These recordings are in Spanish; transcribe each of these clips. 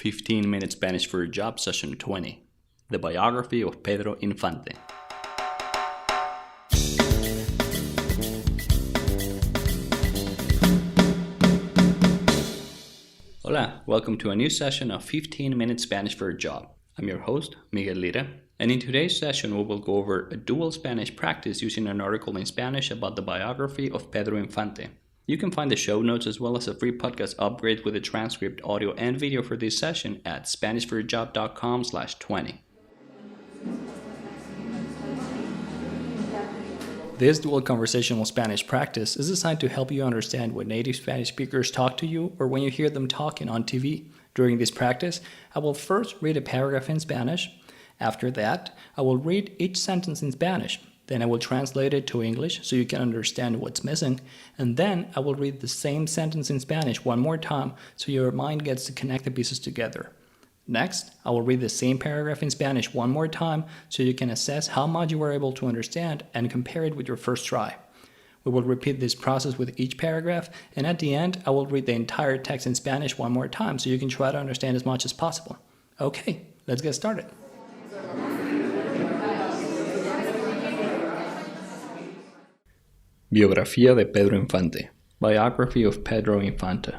15-Minute Spanish for a Job Session 20. The Biography of Pedro Infante. Hola, welcome to a new session of 15-Minute Spanish for a Job. I'm your host, Miguel Lira, and in today's session we will go over a dual Spanish practice using an article in Spanish about the biography of Pedro Infante. You can find the show notes as well as a free podcast upgrade with a transcript, audio, and video for this session at SpanishForAJob.com/20. This dual conversational Spanish practice is designed to help you understand when native Spanish speakers talk to you or when you hear them talking on TV. During this practice, I will first read a paragraph in Spanish. After that, I will read each sentence in Spanish. Then I will translate it to English so you can understand what's missing. And then I will read the same sentence in Spanish one more time so your mind gets to connect the pieces together. Next, I will read the same paragraph in Spanish one more time so you can assess how much you were able to understand and compare it with your first try. We will repeat this process with each paragraph, and at the end, I will read the entire text in Spanish one more time so you can try to understand as much as possible. Okay, let's get started. Biografía de Pedro Infante. Biography of Pedro Infante.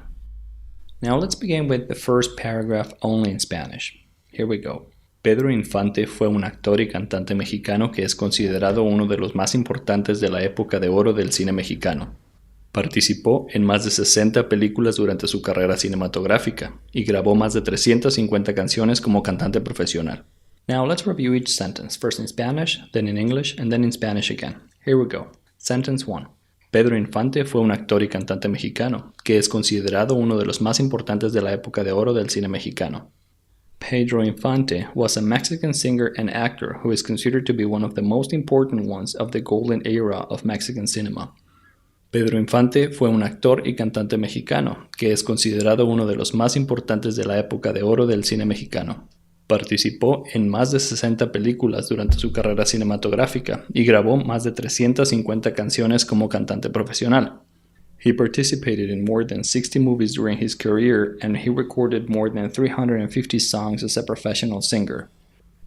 Now let's begin with the first paragraph only in Spanish. Here we go. Pedro Infante fue un actor y cantante mexicano que es considerado uno de los más importantes de la época de oro del cine mexicano. Participó en más de 60 películas durante su carrera cinematográfica y grabó más de 350 canciones como cantante profesional. Now let's review each sentence, first in Spanish, then in English, and then in Spanish again. Here we go. Sentence 1. Pedro Infante fue un actor y cantante mexicano, que es considerado uno de los más importantes de la época de oro del cine mexicano. Pedro Infante was a Mexican singer and actor who is considered to be one of the most important ones of the golden era of Mexican cinema. Pedro Infante fue un actor y cantante mexicano, que es considerado uno de los más importantes de la época de oro del cine mexicano. Participó en más de 60 películas durante su carrera cinematográfica y grabó más de 350 canciones como cantante profesional. He participated in more than 60 movies during his career and he recorded more than 350 songs as a professional singer.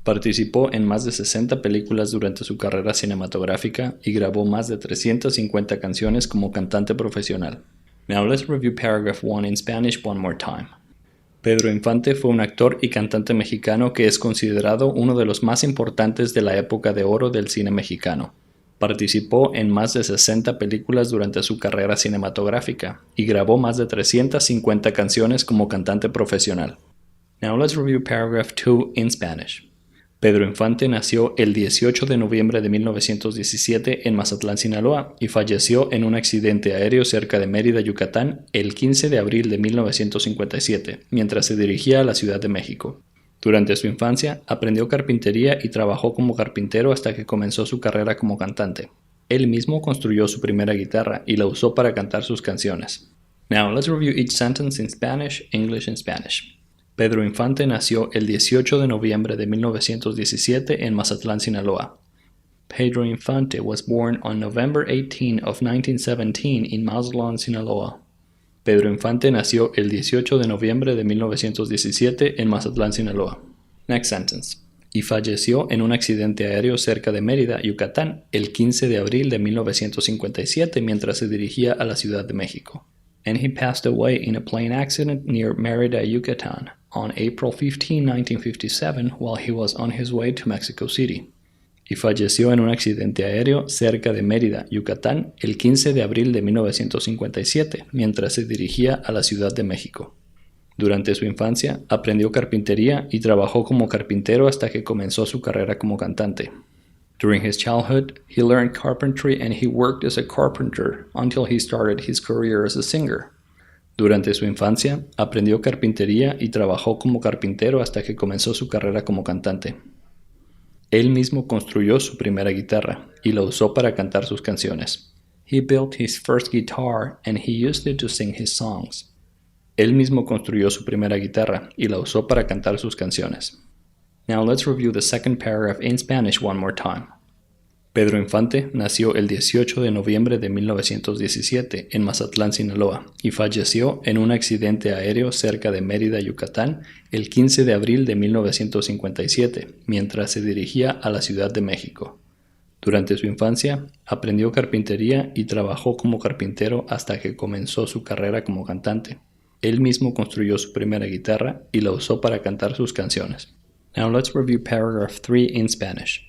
Participó en más de 60 películas durante su carrera cinematográfica y grabó más de 350 canciones como cantante profesional. Now let's review paragraph 1 in Spanish one more time. Pedro Infante fue un actor y cantante mexicano que es considerado uno de los más importantes de la época de oro del cine mexicano. Participó en más de 60 películas durante su carrera cinematográfica y grabó más de 350 canciones como cantante profesional. Now let's review paragraph 2 in Spanish. Pedro Infante nació el 18 de noviembre de 1917 en Mazatlán, Sinaloa, y falleció en un accidente aéreo cerca de Mérida, Yucatán, el 15 de abril de 1957, mientras se dirigía a la Ciudad de México. Durante su infancia, aprendió carpintería y trabajó como carpintero hasta que comenzó su carrera como cantante. Él mismo construyó su primera guitarra y la usó para cantar sus canciones. Now let's review each sentence in Spanish, English, and Spanish. Pedro Infante nació el 18 de noviembre de 1917 en Mazatlán, Sinaloa. Pedro Infante was born on November 18 of 1917 in Mazatlán, Sinaloa. Pedro Infante nació el 18 de noviembre de 1917 en Mazatlán, Sinaloa. Next sentence. Y falleció en un accidente aéreo cerca de Mérida, Yucatán, el 15 de abril de 1957 mientras se dirigía a la Ciudad de México. And he passed away in a plane accident near Mérida, Yucatán, on April 15, 1957, while he was on his way to Mexico City. Y falleció en un accidente aéreo cerca de Mérida, Yucatán, el 15 de abril de 1957, mientras se dirigía a la Ciudad de México. Durante su infancia, aprendió carpintería y trabajó como carpintero hasta que comenzó su carrera como cantante. During his childhood, he learned carpentry and he worked as a carpenter until he started his career as a singer. Durante su infancia, aprendió carpintería y trabajó como carpintero hasta que comenzó su carrera como cantante. Él mismo construyó su primera guitarra y la usó para cantar sus canciones. He built his first guitar and he used it to sing his songs. Él mismo construyó su primera guitarra y la usó para cantar sus canciones. Now let's review the second paragraph in Spanish one more time. Pedro Infante nació el 18 de noviembre de 1917 en Mazatlán, Sinaloa, y falleció en un accidente aéreo cerca de Mérida, Yucatán, el 15 de abril de 1957, mientras se dirigía a la Ciudad de México. Durante su infancia, aprendió carpintería y trabajó como carpintero hasta que comenzó su carrera como cantante. Él mismo construyó su primera guitarra y la usó para cantar sus canciones. Now let's review paragraph 3 in Spanish.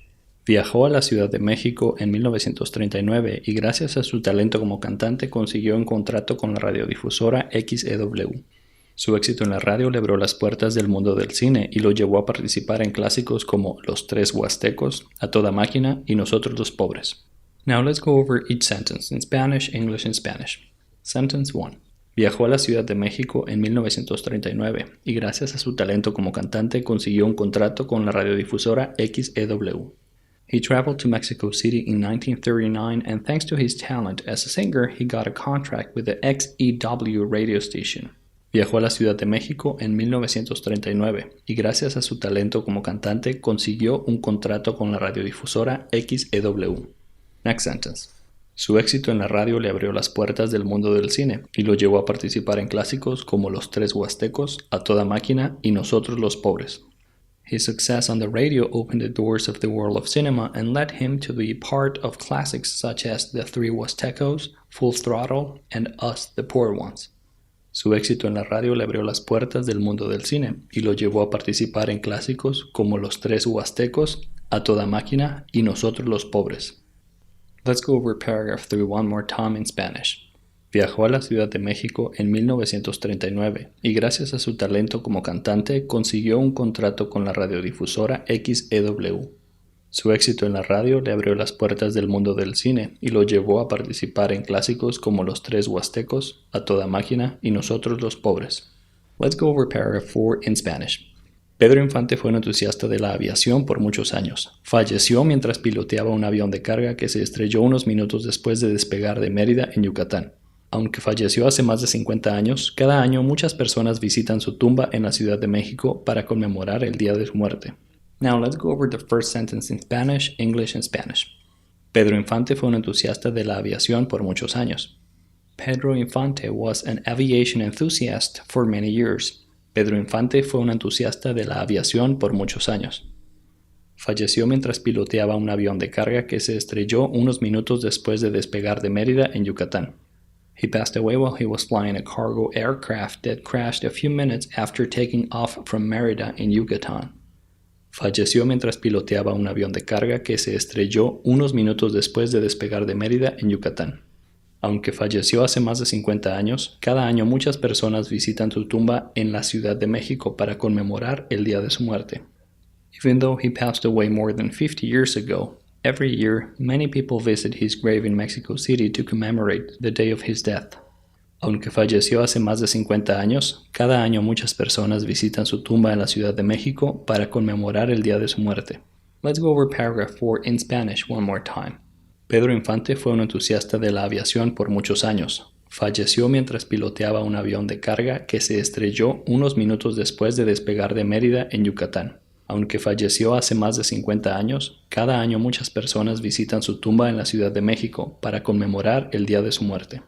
Viajó a la Ciudad de México en 1939 y gracias a su talento como cantante consiguió un contrato con la radiodifusora XEW. Su éxito en la radio le abrió las puertas del mundo del cine y lo llevó a participar en clásicos como Los Tres Huastecos, A Toda Máquina y Nosotros los Pobres. Now let's go over each sentence in Spanish, English and Spanish. Sentence 1. Viajó a la Ciudad de México en 1939 y gracias a su talento como cantante consiguió un contrato con la radiodifusora XEW. He traveled to Mexico City in 1939 and thanks to his talent as a singer, he got a contract with the XEW radio station. Viajó a la Ciudad de México en 1939 y gracias a su talento como cantante consiguió un contrato con la radiodifusora XEW. Next sentence. Su éxito en la radio le abrió las puertas del mundo del cine y lo llevó a participar en clásicos como Los Tres Huastecos, A Toda Máquina y Nosotros los Pobres. His success on the radio opened the doors of the world of cinema and led him to be part of classics such as The Three Huastecos, Full Throttle, and Us, the Poor Ones. Su éxito en la radio le abrió las puertas del mundo del cine y lo llevó a participar en clásicos como Los Tres Huastecos, A Toda Máquina y Nosotros los Pobres. Let's go over paragraph 3 one more time in Spanish. Viajó a la Ciudad de México en 1939 y gracias a su talento como cantante consiguió un contrato con la radiodifusora XEW. Su éxito en la radio le abrió las puertas del mundo del cine y lo llevó a participar en clásicos como Los Tres Huastecos, A Toda Máquina y Nosotros los Pobres. Let's go over paragraph 4 in Spanish. Pedro Infante fue un entusiasta de la aviación por muchos años. Falleció mientras piloteaba un avión de carga que se estrelló unos minutos después de despegar de Mérida, en Yucatán. Aunque falleció hace más de 50 años, cada año muchas personas visitan su tumba en la Ciudad de México para conmemorar el día de su muerte. Now let's go over the first sentence in Spanish, English and Spanish. Pedro Infante fue un entusiasta de la aviación por muchos años. Pedro Infante was an aviation enthusiast for many years. Pedro Infante fue un entusiasta de la aviación por muchos años. Falleció mientras piloteaba un avión de carga que se estrelló unos minutos después de despegar de Mérida, en Yucatán. He passed away while he was flying a cargo aircraft that crashed a few minutes after taking off from Mérida in Yucatán. Falleció mientras piloteaba un avión de carga que se estrelló unos minutos después de despegar de Mérida, en Yucatán. Aunque falleció hace más de 50 años, cada año muchas personas visitan su tumba en la Ciudad de México para conmemorar el día de su muerte. Even though he passed away more than 50 years ago, every year, many people visit his grave in Mexico City to commemorate the day of his death. Aunque falleció hace más de 50 años, cada año muchas personas visitan su tumba en la Ciudad de México para conmemorar el día de su muerte. Let's go over paragraph 4 in Spanish one more time. Pedro Infante fue un entusiasta de la aviación por muchos años. Falleció mientras piloteaba un avión de carga que se estrelló unos minutos después de despegar de Mérida, en Yucatán. Aunque falleció hace más de 50 años, cada año muchas personas visitan su tumba en la Ciudad de México para conmemorar el día de su muerte.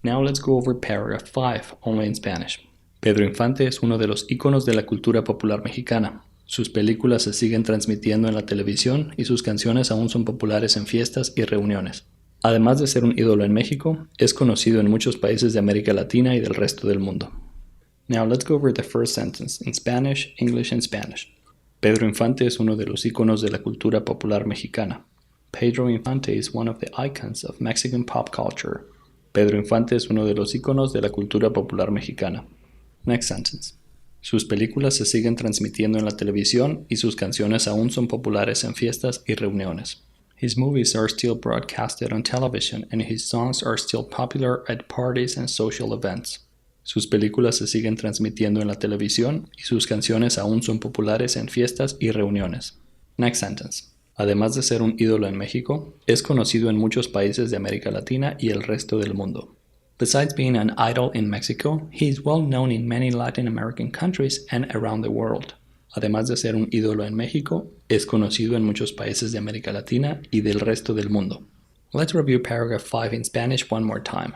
Now let's go over paragraph 5, only in Spanish. Pedro Infante es uno de los íconos de la cultura popular mexicana. Sus películas se siguen transmitiendo en la televisión y sus canciones aún son populares en fiestas y reuniones. Además de ser un ídolo en México, es conocido en muchos países de América Latina y del resto del mundo. Now let's go over the first sentence in Spanish, English and Spanish. Pedro Infante es uno de los íconos de la cultura popular mexicana. Pedro Infante is one of the icons of Mexican pop culture. Pedro Infante es uno de los íconos de la cultura popular mexicana. Next sentence. Sus películas se siguen transmitiendo en la televisión y sus canciones aún son populares en fiestas y reuniones. His movies are still broadcasted on television and his songs are still popular at parties and social events. Sus películas se siguen transmitiendo en la televisión y sus canciones aún son populares en fiestas y reuniones. Next sentence. Además de ser un ídolo en México, es conocido en muchos países de América Latina y el resto del mundo. Besides being an idol in Mexico, he is well known in many Latin American countries and around the world. Además de ser un ídolo en México, es conocido en muchos países de América Latina y del resto del mundo. Let's review paragraph 5 in Spanish one more time.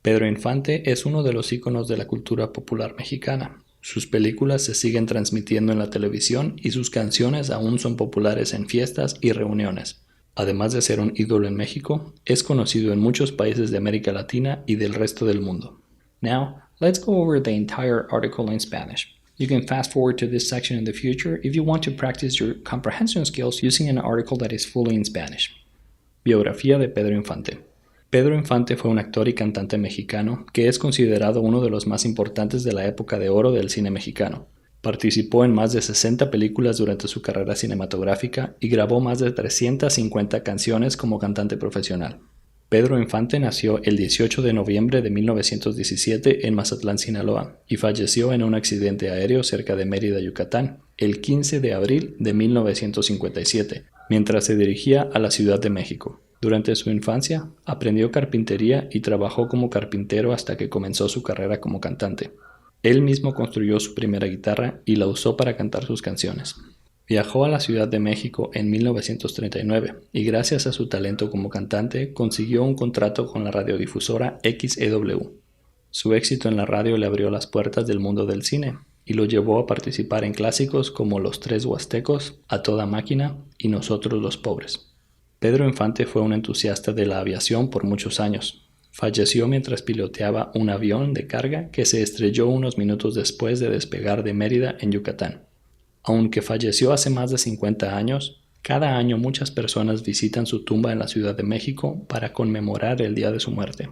Pedro Infante es uno de los íconos de la cultura popular mexicana. Sus películas se siguen transmitiendo en la televisión y sus canciones aún son populares en fiestas y reuniones. Además de ser un ídolo en México, es conocido en muchos países de América Latina y del resto del mundo. Now, let's go over the entire article in Spanish. You can fast forward to this section in the future if you want to practice your comprehension skills using an article that is fully in Spanish. Biografía de Pedro Infante. Pedro Infante fue un actor y cantante mexicano que es considerado uno de los más importantes de la época de oro del cine mexicano. Participó en más de 60 películas durante su carrera cinematográfica y grabó más de 350 canciones como cantante profesional. Pedro Infante nació el 18 de noviembre de 1917 en Mazatlán, Sinaloa, y falleció en un accidente aéreo cerca de Mérida, Yucatán, el 15 de abril de 1957, mientras se dirigía a la Ciudad de México. Durante su infancia, aprendió carpintería y trabajó como carpintero hasta que comenzó su carrera como cantante. Él mismo construyó su primera guitarra y la usó para cantar sus canciones. Viajó a la Ciudad de México en 1939 y gracias a su talento como cantante consiguió un contrato con la radiodifusora XEW. Su éxito en la radio le abrió las puertas del mundo del cine y lo llevó a participar en clásicos como Los Tres Huastecos, A Toda Máquina y Nosotros los Pobres. Pedro Infante fue un entusiasta de la aviación por muchos años. Falleció mientras piloteaba un avión de carga que se estrelló unos minutos después de despegar de Mérida, en Yucatán. Aunque falleció hace más de 50 años, cada año muchas personas visitan su tumba en la Ciudad de México para conmemorar el día de su muerte.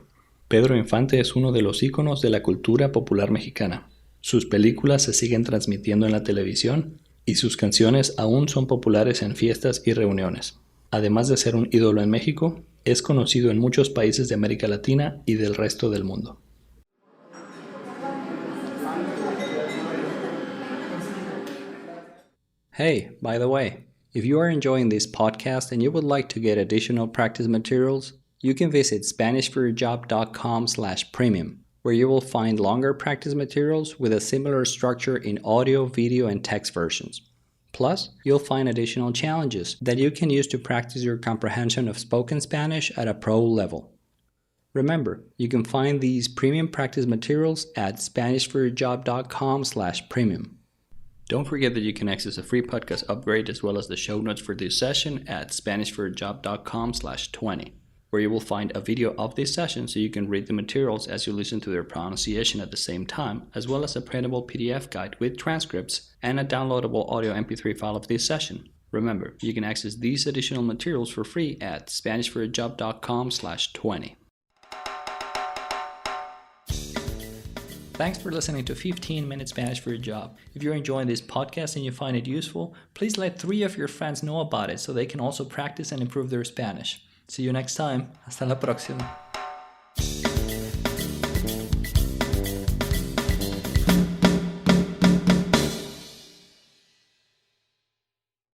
Pedro Infante es uno de los íconos de la cultura popular mexicana. Sus películas se siguen transmitiendo en la televisión y sus canciones aún son populares en fiestas y reuniones. Además de ser un ídolo en México, es conocido en muchos países de América Latina y del resto del mundo. Hey, by the way, if you are enjoying this podcast and you would like to get additional practice materials, you can visit SpanishForYourJob.com/premium, where you will find longer practice materials with a similar structure in audio, video, and text versions. Plus, you'll find additional challenges that you can use to practice your comprehension of spoken Spanish at a pro level. Remember, you can find these premium practice materials at SpanishForYourJob.com/premium. Don't forget that you can access a free podcast upgrade as well as the show notes for this session at SpanishForYourJob.com/20, where you will find a video of this session so you can read the materials as you listen to their pronunciation at the same time, as well as a printable PDF guide with transcripts and a downloadable audio MP3 file of this session. Remember, you can access these additional materials for free at SpanishForYourJob.com/20. Thanks for listening to 15-Minute Spanish for Your Job. If you're enjoying this podcast and you find it useful, please let 3 of your friends know about it so they can also practice and improve their Spanish. See you next time. Hasta la próxima.